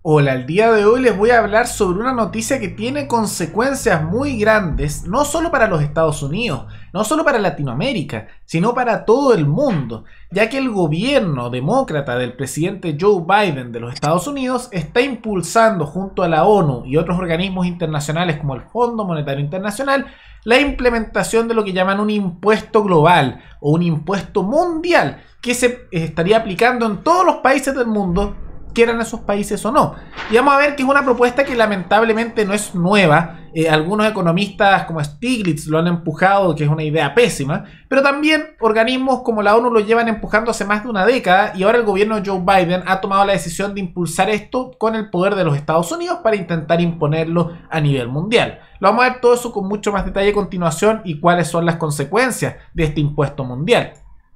Hola, el día de hoy les voy a hablar sobre una noticia que tiene consecuencias muy grandes, no solo para los Estados Unidos, no solo para Latinoamérica, sino para todo el mundo, ya que el gobierno demócrata del presidente Joe Biden de los Estados Unidos está impulsando junto a la ONU y otros organismos internacionales como el Fondo Monetario Internacional la implementación de lo que llaman un impuesto global o un impuesto mundial que se estaría aplicando en todos los países del mundo, quieran esos países o no. Y vamos a ver que es una propuesta que lamentablemente no es nueva. Algunos economistas como Stiglitz lo han empujado, que es una idea pésima, pero también organismos como la ONU lo llevan empujando hace más de una década y ahora el gobierno de Joe Biden ha tomado la decisión de impulsar esto con el poder de los Estados Unidos para intentar imponerlo a nivel mundial. Lo vamos a ver todo eso con mucho más detalle a continuación y cuáles son las consecuencias de este impuesto mundial.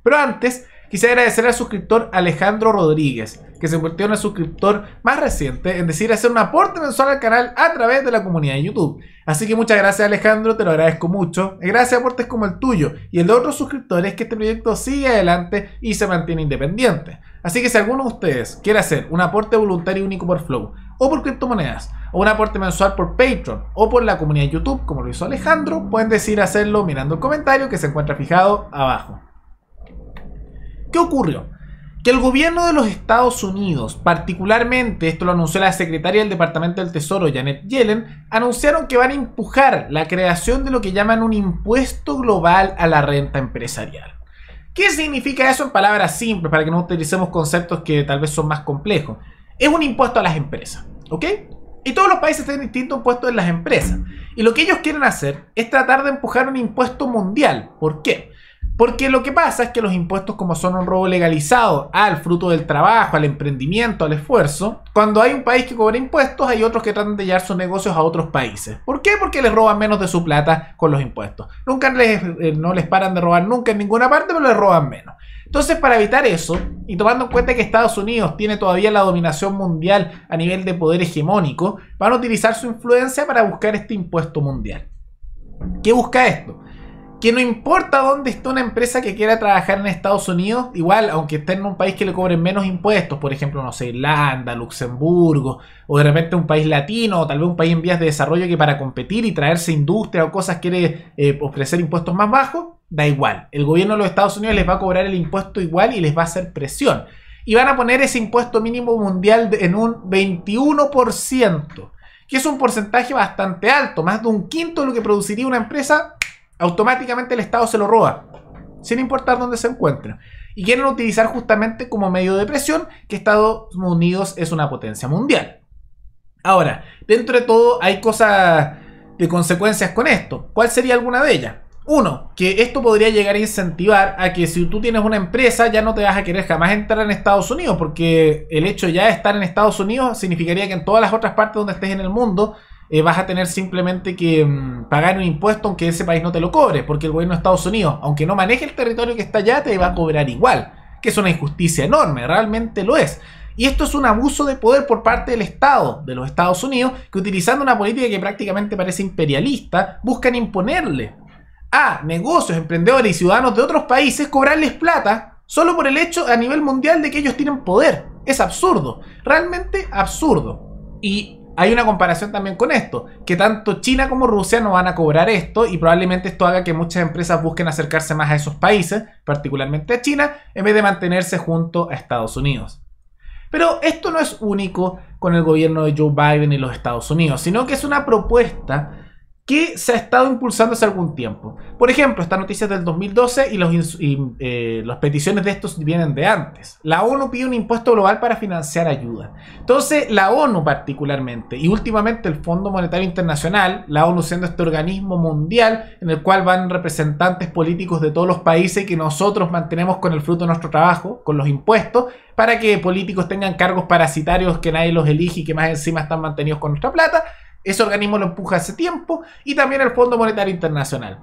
Pero antes, quisiera agradecer al suscriptor Alejandro Rodríguez, que se convirtió en el suscriptor más reciente en decidir hacer un aporte mensual al canal a través de la comunidad de YouTube. Así que muchas gracias, Alejandro, te lo agradezco mucho. Gracias a aportes como el tuyo y el de otros suscriptores que este proyecto sigue adelante y se mantiene independiente. Así que si alguno de ustedes quiere hacer un aporte voluntario único por Flow, o por criptomonedas, o un aporte mensual por Patreon, o por la comunidad de YouTube, como lo hizo Alejandro, pueden decidir hacerlo mirando el comentario que se encuentra fijado abajo. ¿Qué ocurrió? Que el gobierno de los Estados Unidos, particularmente, esto lo anunció la secretaria del Departamento del Tesoro, Janet Yellen, anunciaron que van a empujar la creación de lo que llaman un impuesto global a la renta empresarial. ¿Qué significa eso en palabras simples, para que no utilicemos conceptos que tal vez son más complejos? Es un impuesto a las empresas, ¿ok? Y todos los países tienen distintos impuestos en las empresas. Y lo que ellos quieren hacer es tratar de empujar un impuesto mundial. ¿Por qué? Porque lo que pasa es que los impuestos, como son un robo legalizado al fruto del trabajo, al emprendimiento, al esfuerzo, cuando hay un país que cobra impuestos, hay otros que tratan de llevar sus negocios a otros países. ¿Por qué? Porque les roban menos de su plata con los impuestos. No les paran de robar nunca en ninguna parte, pero les roban menos. Entonces, para evitar eso, y tomando en cuenta que Estados Unidos tiene todavía la dominación mundial a nivel de poder hegemónico, van a utilizar su influencia para buscar este impuesto mundial. ¿Qué busca esto? Que no importa dónde esté una empresa que quiera trabajar en Estados Unidos, igual, aunque esté en un país que le cobren menos impuestos, por ejemplo, no sé, Irlanda, Luxemburgo, o de repente un país latino, o tal vez un país en vías de desarrollo que para competir y traerse industria o cosas quiere ofrecer impuestos más bajos, da igual. El gobierno de los Estados Unidos les va a cobrar el impuesto igual y les va a hacer presión. Y van a poner ese impuesto mínimo mundial en un 21%, que es un porcentaje bastante alto, más de un quinto de lo que produciría una empresa. Automáticamente el Estado se lo roba, sin importar dónde se encuentre. Y quieren utilizar justamente como medio de presión que Estados Unidos es una potencia mundial. Ahora, dentro de todo hay cosas de consecuencias con esto. ¿Cuál sería alguna de ellas? Uno, que esto podría llegar a incentivar a que si tú tienes una empresa ya no te vas a querer jamás entrar en Estados Unidos, porque el hecho ya de estar en Estados Unidos significaría que en todas las otras partes donde estés en el mundo vas a tener simplemente que pagar un impuesto aunque ese país no te lo cobre, porque el gobierno de Estados Unidos, aunque no maneje el territorio que está allá, te va a cobrar igual, que es una injusticia enorme, realmente lo es. Y esto es un abuso de poder por parte del Estado de los Estados Unidos, que utilizando una política que prácticamente parece imperialista, buscan imponerle a negocios, emprendedores y ciudadanos de otros países, cobrarles plata solo por el hecho a nivel mundial de que ellos tienen poder. Es absurdo, realmente absurdo. Y hay una comparación también con esto, que tanto China como Rusia no van a cobrar esto y probablemente esto haga que muchas empresas busquen acercarse más a esos países, particularmente a China, en vez de mantenerse junto a Estados Unidos. Pero esto no es único con el gobierno de Joe Biden y los Estados Unidos, sino que es una propuesta que se ha estado impulsando hace algún tiempo. Por ejemplo, esta noticia es del 2012 y las peticiones de estos vienen de antes. La ONU pide un impuesto global para financiar ayuda. Entonces, la ONU particularmente, y últimamente el Fondo Monetario Internacional, la ONU siendo este organismo mundial en el cual van representantes políticos de todos los países que nosotros mantenemos con el fruto de nuestro trabajo, con los impuestos, para que políticos tengan cargos parasitarios que nadie los elige y que más encima están mantenidos con nuestra plata. Ese organismo lo empuja hace tiempo, y también el Fondo Monetario Internacional.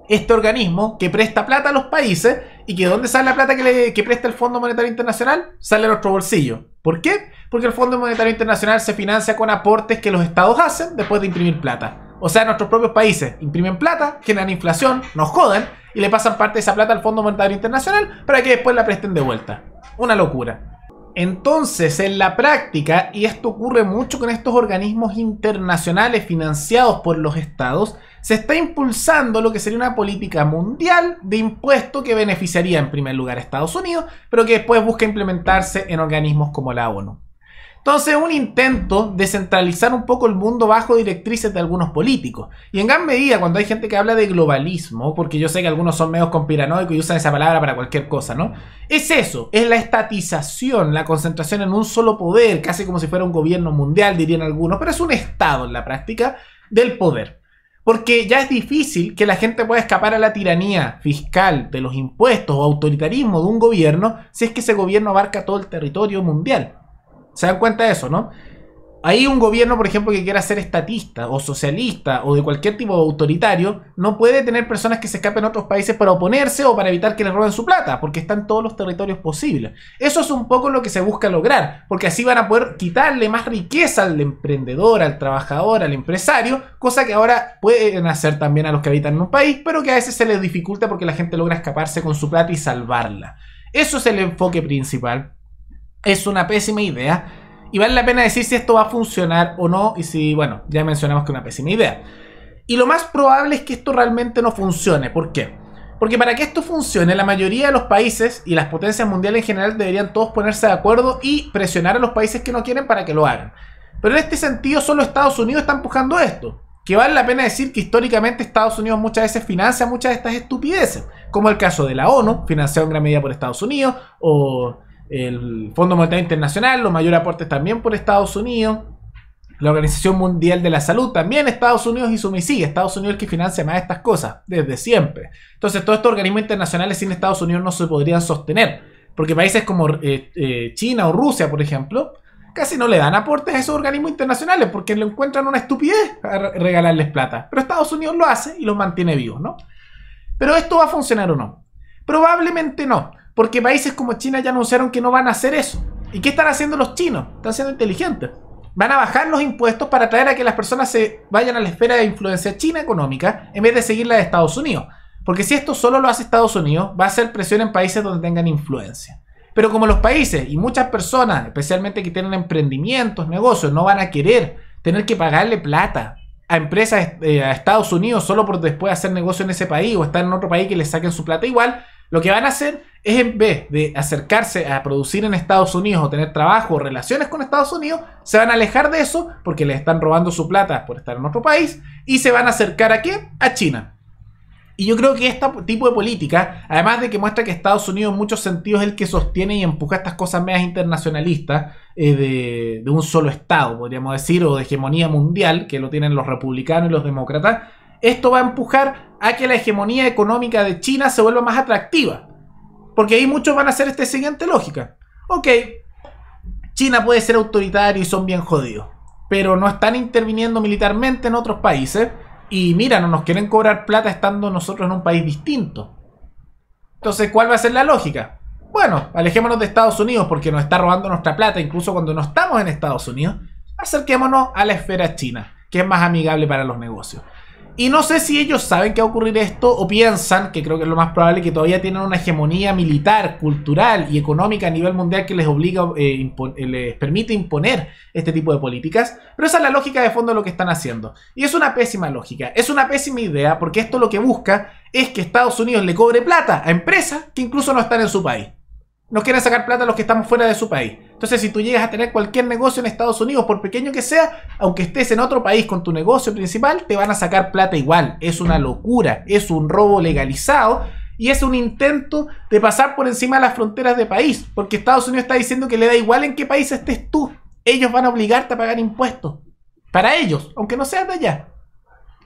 Este organismo que presta plata a los países, y que ¿dónde sale la plata que presta el Fondo Monetario Internacional? Sale de nuestro bolsillo. ¿Por qué? Porque el Fondo Monetario Internacional se financia con aportes que los estados hacen después de imprimir plata. O sea, nuestros propios países imprimen plata, generan inflación, nos jodan, y le pasan parte de esa plata al Fondo Monetario Internacional para que después la presten de vuelta. Una locura. Entonces, en la práctica, y esto ocurre mucho con estos organismos internacionales financiados por los estados, se está impulsando lo que sería una política mundial de impuesto que beneficiaría en primer lugar a Estados Unidos, pero que después busca implementarse en organismos como la ONU. Entonces, un intento de centralizar un poco el mundo bajo directrices de algunos políticos. Y en gran medida, cuando hay gente que habla de globalismo, porque yo sé que algunos son medios conspiranoicos y usan esa palabra para cualquier cosa, ¿no? Es eso, es la estatización, la concentración en un solo poder, casi como si fuera un gobierno mundial, dirían algunos, pero es un estado en la práctica del poder. Porque ya es difícil que la gente pueda escapar a la tiranía fiscal de los impuestos o autoritarismo de un gobierno si es que ese gobierno abarca todo el territorio mundial. ¿Se dan cuenta de eso, no? Hay un gobierno, por ejemplo, que quiera ser estatista o socialista o de cualquier tipo de autoritario, no puede tener personas que se escapen a otros países para oponerse o para evitar que le roben su plata, porque está en todos los territorios posibles. Eso es un poco lo que se busca lograr, porque así van a poder quitarle más riqueza al emprendedor, al trabajador, al empresario, cosa que ahora pueden hacer también a los que habitan en un país, pero que a veces se les dificulta porque la gente logra escaparse con su plata y salvarla. Eso es el enfoque principal. Es una pésima idea y vale la pena decir si esto va a funcionar o no, y si, bueno, ya mencionamos que es una pésima idea. Y lo más probable es que esto realmente no funcione. ¿Por qué? Porque para que esto funcione, la mayoría de los países y las potencias mundiales en general deberían todos ponerse de acuerdo y presionar a los países que no quieren para que lo hagan. Pero en este sentido solo Estados Unidos está empujando esto. Que vale la pena decir que históricamente Estados Unidos muchas veces financia muchas de estas estupideces, como el caso de la ONU, financiado en gran medida por Estados Unidos, o el Fondo Monetario Internacional, los mayores aportes también por Estados Unidos. La Organización Mundial de la Salud, también Estados Unidos hizo y sigue. Estados Unidos es el que financia más estas cosas, desde siempre. Entonces todos estos organismos internacionales sin Estados Unidos no se podrían sostener. Porque países como China o Rusia, por ejemplo, casi no le dan aportes a esos organismos internacionales porque le encuentran una estupidez a regalarles plata. Pero Estados Unidos lo hace y los mantiene vivos, ¿no? Pero ¿esto va a funcionar o no? Probablemente no. Porque países como China ya anunciaron que no van a hacer eso. ¿Y qué están haciendo los chinos? Están siendo inteligentes. Van a bajar los impuestos para atraer a que las personas se vayan a la esfera de influencia china económica en vez de seguir la de Estados Unidos. Porque si esto solo lo hace Estados Unidos, va a hacer presión en países donde tengan influencia. Pero como los países y muchas personas, especialmente que tienen emprendimientos, negocios, no van a querer tener que pagarle plata a empresas a Estados Unidos solo por después hacer negocio en ese país o estar en otro país que les saquen su plata igual, lo que van a hacer es, en vez de acercarse a producir en Estados Unidos o tener trabajo o relaciones con Estados Unidos, se van a alejar de eso porque les están robando su plata por estar en otro país y se van a acercar ¿a qué? A China. Y yo creo que este tipo de política, además de que muestra que Estados Unidos en muchos sentidos es el que sostiene y empuja estas cosas medias internacionalistas de un solo estado, podríamos decir, o de hegemonía mundial, que lo tienen los republicanos y los demócratas, esto va a empujar a que la hegemonía económica de China se vuelva más atractiva. Porque ahí muchos van a hacer esta siguiente lógica. Ok, China puede ser autoritario y son bien jodidos, pero no están interviniendo militarmente en otros países. Y mira, no nos quieren cobrar plata estando nosotros en un país distinto. Entonces, ¿cuál va a ser la lógica? Bueno, alejémonos de Estados Unidos porque nos está robando nuestra plata, incluso cuando no estamos en Estados Unidos. Acerquémonos a la esfera china, que es más amigable para los negocios. Y no sé si ellos saben que va a ocurrir esto o piensan, que creo que es lo más probable, que todavía tienen una hegemonía militar, cultural y económica a nivel mundial que les obliga, les permite imponer este tipo de políticas. Pero esa es la lógica de fondo de lo que están haciendo. Y es una pésima lógica, es una pésima idea, porque esto lo que busca es que Estados Unidos le cobre plata a empresas que incluso no están en su país. Nos quieren sacar plata a los que estamos fuera de su país. Entonces, si tú llegas a tener cualquier negocio en Estados Unidos, por pequeño que sea, aunque estés en otro país con tu negocio principal, te van a sacar plata igual. Es una locura, es un robo legalizado y es un intento de pasar por encima de las fronteras de país. Porque Estados Unidos está diciendo que le da igual en qué país estés tú. Ellos van a obligarte a pagar impuestos. Para ellos, aunque no seas de allá.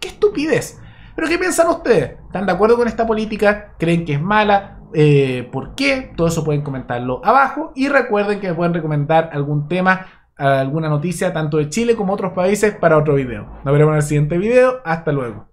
¡Qué estupidez! ¿Pero qué piensan ustedes? ¿Están de acuerdo con esta política? ¿Creen que es mala? ¿Por qué? Todo eso pueden comentarlo abajo. Y recuerden que me pueden recomendar algún tema, alguna noticia, tanto de Chile como otros países, para otro video. Nos veremos en el siguiente video. Hasta luego.